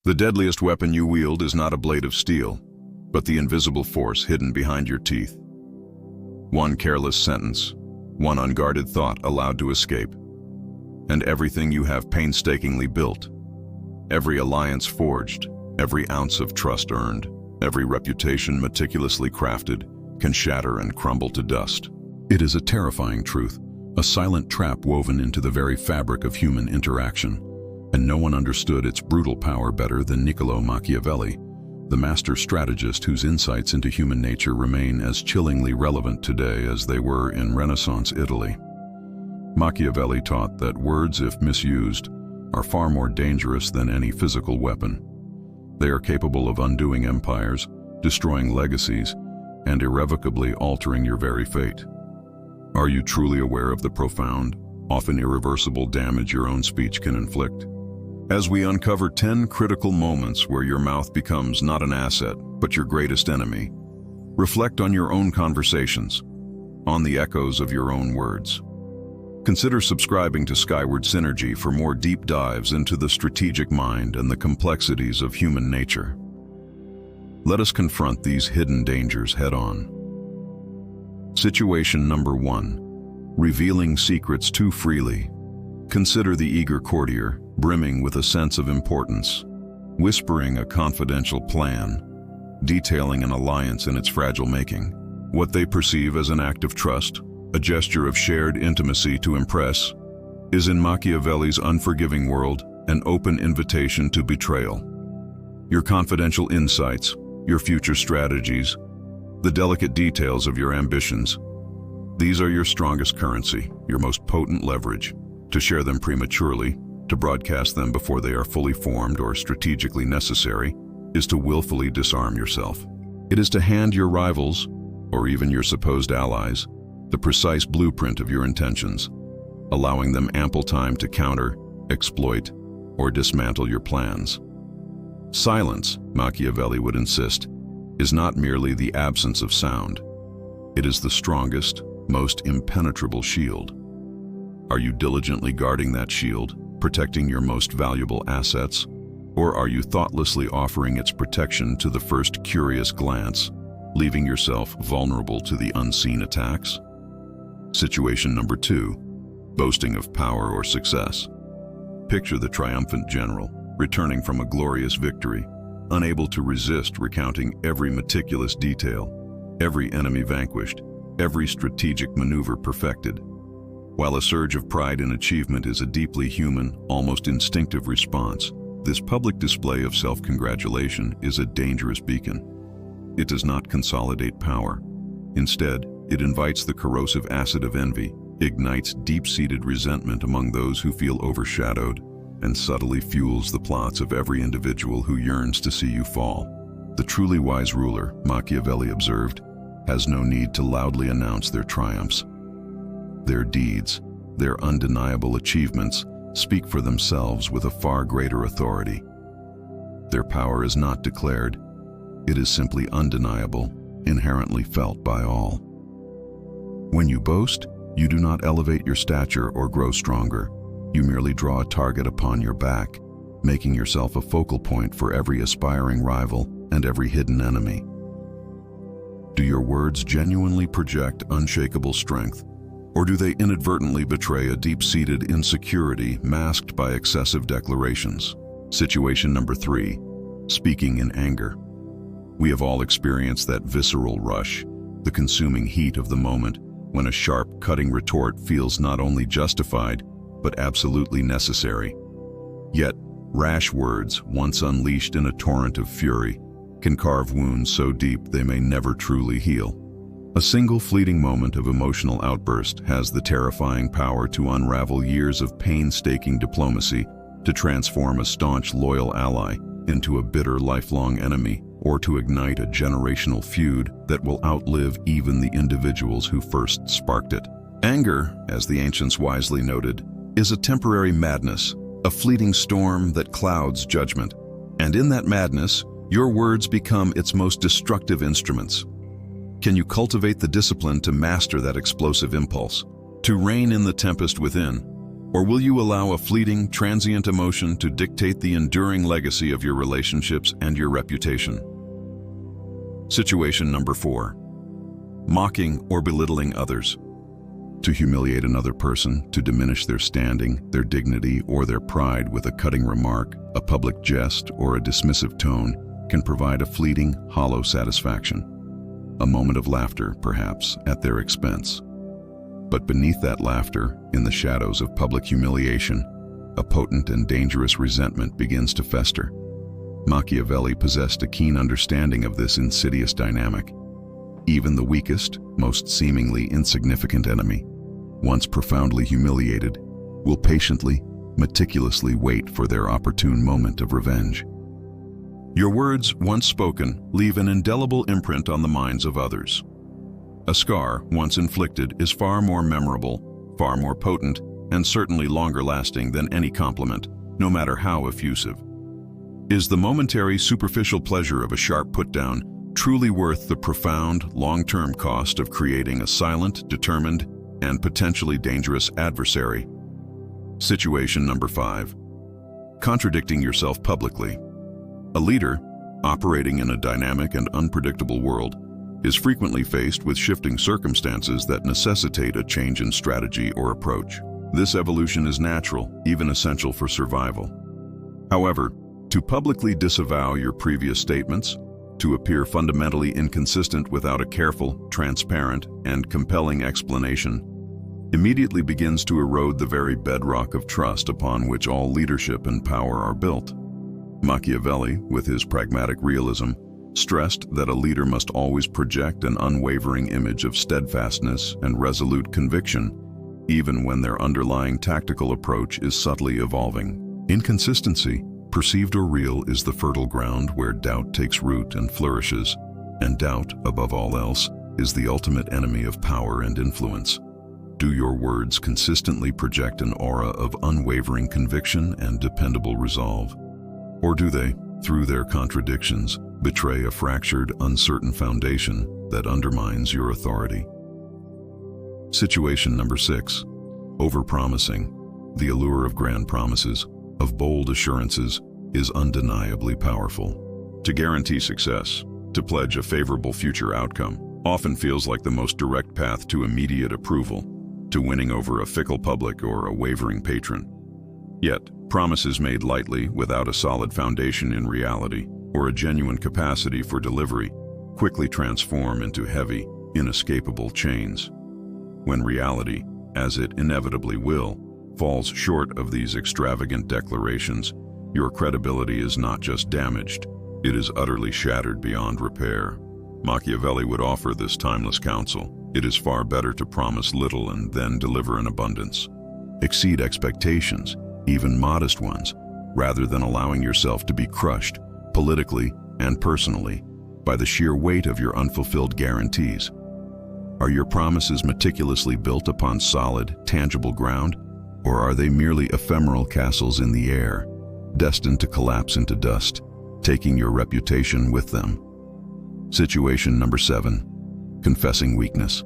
The deadliest weapon you wield is not a blade of steel, but the invisible force hidden behind your teeth. One careless sentence, one unguarded thought allowed to escape, and everything you have painstakingly built, every alliance forged, every ounce of trust earned, every reputation meticulously crafted, can shatter and crumble to dust. It is a terrifying truth, a silent trap woven into the very fabric of human interaction, and no one understood its brutal power better than Niccolo Machiavelli, the master strategist whose insights into human nature remain as chillingly relevant today as they were in Renaissance Italy. Machiavelli taught that words, if misused, are far more dangerous than any physical weapon. They are capable of undoing empires, destroying legacies, and irrevocably altering your very fate. Are you truly aware of the profound, often irreversible damage your own speech can inflict? As we uncover 10 critical moments where your mouth becomes not an asset, but your greatest enemy, reflect on your own conversations, on the echoes of your own words. Consider subscribing to Skyward Synergy for more deep dives into the strategic mind and the complexities of human nature. Let us confront these hidden dangers head-on. Situation number 1. Revealing secrets too freely. Consider the eager courtier, brimming with a sense of importance, whispering a confidential plan, detailing an alliance in its fragile making. What they perceive as an act of trust, a gesture of shared intimacy to impress, is in Machiavelli's unforgiving world an open invitation to betrayal. Your confidential insights, your future strategies, the delicate details of your ambitions, these are your strongest currency, your most potent leverage. To share them prematurely, to broadcast them before they are fully formed or strategically necessary, is to willfully disarm yourself. It is to hand your rivals, or even your supposed allies, the precise blueprint of your intentions, allowing them ample time to counter, exploit, or dismantle your plans. Silence, Machiavelli would insist, is not merely the absence of sound. It is the strongest, most impenetrable shield. Are you diligently guarding that shield, protecting your most valuable assets, or are you thoughtlessly offering its protection to the first curious glance, leaving yourself vulnerable to the unseen attacks? Situation number 2. Boasting of power or success. Picture the triumphant general, returning from a glorious victory, unable to resist recounting every meticulous detail, every enemy vanquished, every strategic maneuver perfected. While a surge of pride in achievement is a deeply human, almost instinctive response, this public display of self-congratulation is a dangerous beacon. It does not consolidate power. Instead, it invites the corrosive acid of envy, ignites deep-seated resentment among those who feel overshadowed, and subtly fuels the plots of every individual who yearns to see you fall. The truly wise ruler, Machiavelli observed, has no need to loudly announce their triumphs. Their deeds, their undeniable achievements, speak for themselves with a far greater authority. Their power is not declared, it is simply undeniable, inherently felt by all. When you boast, you do not elevate your stature or grow stronger. You merely draw a target upon your back, making yourself a focal point for every aspiring rival and every hidden enemy. Do your words genuinely project unshakable strength, or do they inadvertently betray a deep-seated insecurity masked by excessive declarations? Situation number 3. Speaking in anger. We have all experienced that visceral rush, the consuming heat of the moment, when a sharp, cutting retort feels not only justified, but absolutely necessary. Yet, rash words, once unleashed in a torrent of fury, can carve wounds so deep they may never truly heal. A single fleeting moment of emotional outburst has the terrifying power to unravel years of painstaking diplomacy, to transform a staunch, loyal ally into a bitter, lifelong enemy, or to ignite a generational feud that will outlive even the individuals who first sparked it. Anger, as the ancients wisely noted, is a temporary madness, a fleeting storm that clouds judgment. And in that madness, your words become its most destructive instruments. Can you cultivate the discipline to master that explosive impulse, to rein in the tempest within, Or will you allow a fleeting, transient emotion to dictate the enduring legacy of your relationships and your reputation? Situation number 4. Mocking or belittling others. To humiliate another person, to diminish their standing, their dignity, or their pride with a cutting remark, a public jest, or a dismissive tone can provide a fleeting, hollow satisfaction. A moment of laughter, perhaps, at their expense. But beneath that laughter, in the shadows of public humiliation, a potent and dangerous resentment begins to fester. Machiavelli possessed a keen understanding of this insidious dynamic. Even the weakest, most seemingly insignificant enemy, once profoundly humiliated, will patiently, meticulously wait for their opportune moment of revenge. Your words, once spoken, leave an indelible imprint on the minds of others. A scar, once inflicted, is far more memorable, far more potent, and certainly longer lasting than any compliment, no matter how effusive. Is the momentary, superficial pleasure of a sharp put-down truly worth the profound, long-term cost of creating a silent, determined, and potentially dangerous adversary? Situation number 5. Contradicting yourself publicly. A leader, operating in a dynamic and unpredictable world, is frequently faced with shifting circumstances that necessitate a change in strategy or approach. This evolution is natural, even essential for survival. However, to publicly disavow your previous statements, to appear fundamentally inconsistent without a careful, transparent, and compelling explanation, immediately begins to erode the very bedrock of trust upon which all leadership and power are built. Machiavelli, with his pragmatic realism, stressed that a leader must always project an unwavering image of steadfastness and resolute conviction, even when their underlying tactical approach is subtly evolving. Inconsistency, perceived or real, is the fertile ground where doubt takes root and flourishes, and doubt, above all else, is the ultimate enemy of power and influence. Do your words consistently project an aura of unwavering conviction and dependable resolve? Or do they, through their contradictions, betray a fractured, uncertain foundation that undermines your authority? Situation number 6. Overpromising. The allure of grand promises, of bold assurances, is undeniably powerful. To guarantee success, to pledge a favorable future outcome, often feels like the most direct path to immediate approval, to winning over a fickle public or a wavering patron. Yet, promises made lightly, without a solid foundation in reality, or a genuine capacity for delivery, quickly transform into heavy, inescapable chains. When reality, as it inevitably will, falls short of these extravagant declarations, your credibility is not just damaged, it is utterly shattered beyond repair. Machiavelli would offer this timeless counsel: it is far better to promise little and then deliver in abundance. Exceed expectations, even modest ones, rather than allowing yourself to be crushed, politically and personally, by the sheer weight of your unfulfilled guarantees. Are your promises meticulously built upon solid, tangible ground, or are they merely ephemeral castles in the air, destined to collapse into dust, taking your reputation with them? Situation number 7. Confessing weakness.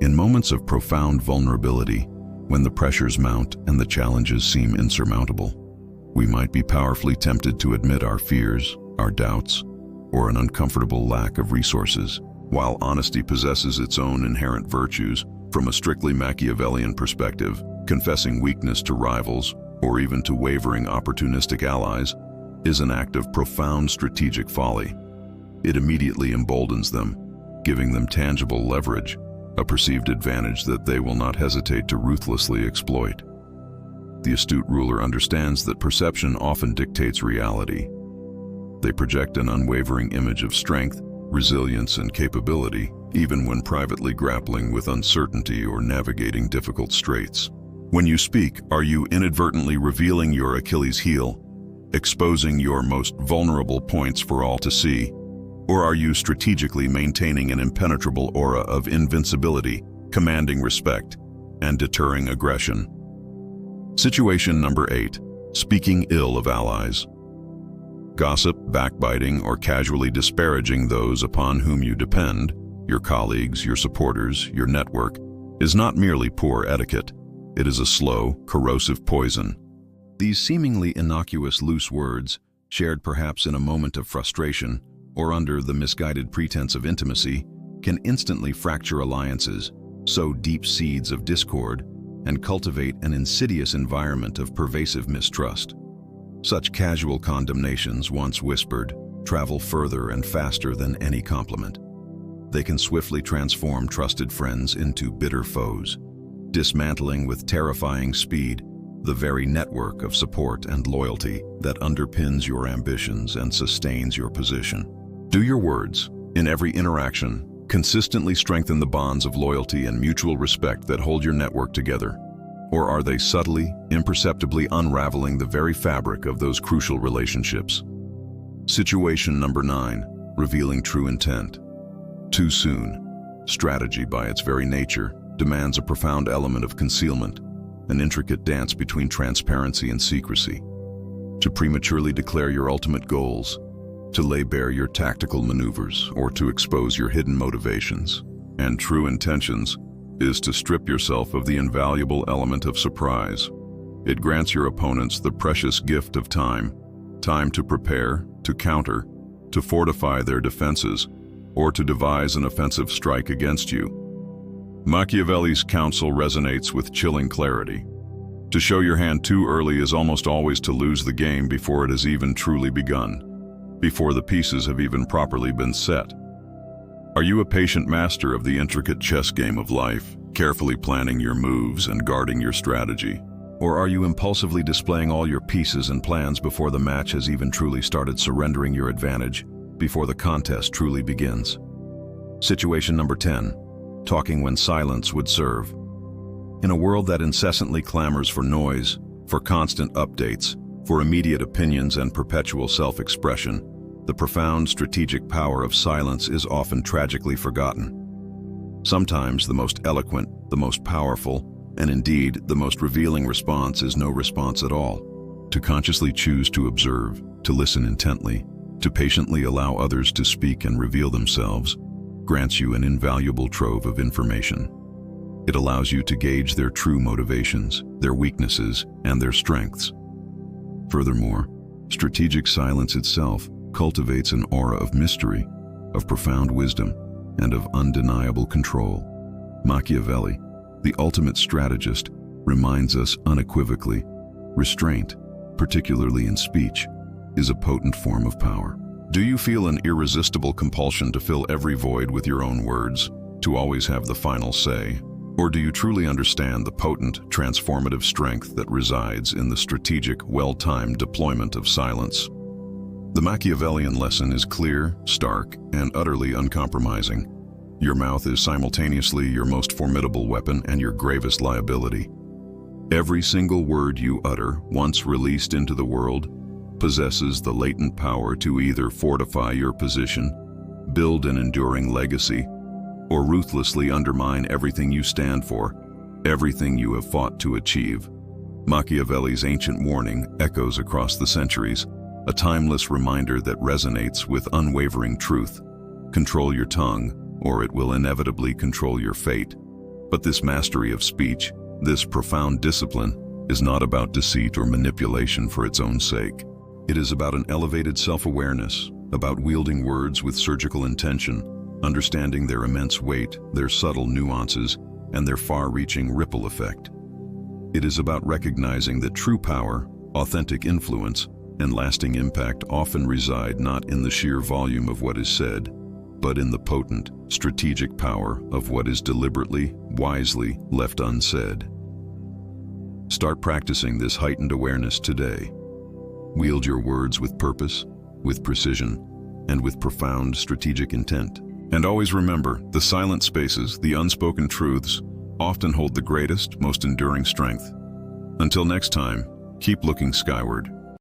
In moments of profound vulnerability, when the pressures mount and the challenges seem insurmountable, we might be powerfully tempted to admit our fears, our doubts, or an uncomfortable lack of resources. While honesty possesses its own inherent virtues, from a strictly Machiavellian perspective, confessing weakness to rivals, or even to wavering opportunistic allies, is an act of profound strategic folly. It immediately emboldens them, giving them tangible leverage, a perceived advantage that they will not hesitate to ruthlessly exploit. The astute ruler understands that perception often dictates reality. They project an unwavering image of strength, resilience, and capability, even when privately grappling with uncertainty or navigating difficult straits. When you speak, are you inadvertently revealing your Achilles heel, exposing your most vulnerable points for all to see? Or are you strategically maintaining an impenetrable aura of invincibility, commanding respect, and deterring aggression? Situation number 8. Speaking ill of allies. Gossip, backbiting, or casually disparaging those upon whom you depend, your colleagues, your supporters, your network, is not merely poor etiquette. It is a slow, corrosive poison. These seemingly innocuous loose words, shared perhaps in a moment of frustration or under the misguided pretense of intimacy, can instantly fracture alliances, sow deep seeds of discord, and cultivate an insidious environment of pervasive mistrust. Such casual condemnations, once whispered, travel further and faster than any compliment. They can swiftly transform trusted friends into bitter foes, dismantling with terrifying speed the very network of support and loyalty that underpins your ambitions and sustains your position. Do your words, in every interaction, consistently strengthen the bonds of loyalty and mutual respect that hold your network together? Or are they subtly, imperceptibly unraveling the very fabric of those crucial relationships? Situation number 9, revealing true intent. Too soon. Strategy, by its very nature, demands a profound element of concealment, an intricate dance between transparency and secrecy. To prematurely declare your ultimate goals, to lay bare your tactical maneuvers, or to expose your hidden motivations and true intentions is to strip yourself of the invaluable element of surprise. It grants your opponents the precious gift of time to prepare, to counter, to fortify their defenses, or to devise an offensive strike against you. Machiavelli's counsel resonates with chilling clarity. To show your hand too early is almost always to lose the game before it has even truly begun, before the pieces have even properly been set. Are you a patient master of the intricate chess game of life, carefully planning your moves and guarding your strategy? Or are you impulsively displaying all your pieces and plans before the match has even truly started, surrendering your advantage before the contest truly begins? Situation number 10, talking when silence would serve. In a world that incessantly clamors for noise, for constant updates, for immediate opinions and perpetual self-expression, the profound strategic power of silence is often tragically forgotten. Sometimes the most eloquent, the most powerful, and indeed the most revealing response is no response at all. To consciously choose to observe, to listen intently, to patiently allow others to speak and reveal themselves, grants you an invaluable trove of information. It allows you to gauge their true motivations, their weaknesses, and their strengths. Furthermore, strategic silence itself cultivates an aura of mystery, of profound wisdom, and of undeniable control. Machiavelli, the ultimate strategist, reminds us unequivocally, restraint, particularly in speech, is a potent form of power. Do you feel an irresistible compulsion to fill every void with your own words, to always have the final say? Or do you truly understand the potent, transformative strength that resides in the strategic, well-timed deployment of silence? The Machiavellian lesson is clear, stark, and utterly uncompromising. Your mouth is simultaneously your most formidable weapon and your gravest liability. Every single word you utter, once released into the world, possesses the latent power to either fortify your position, build an enduring legacy, or ruthlessly undermine everything you stand for, everything you have fought to achieve. Machiavelli's ancient warning echoes across the centuries, a timeless reminder that resonates with unwavering truth. Control your tongue, or it will inevitably control your fate. But this mastery of speech, this profound discipline, is not about deceit or manipulation for its own sake. It is about an elevated self-awareness, about wielding words with surgical intention, understanding their immense weight, their subtle nuances, and their far-reaching ripple effect. It is about recognizing that true power, authentic influence, and lasting impact often reside not in the sheer volume of what is said, but in the potent, strategic power of what is deliberately, wisely left unsaid. Start practicing this heightened awareness today. Wield your words with purpose, with precision, and with profound strategic intent. And always remember, the silent spaces, the unspoken truths, often hold the greatest, most enduring strength. Until next time, keep looking skyward.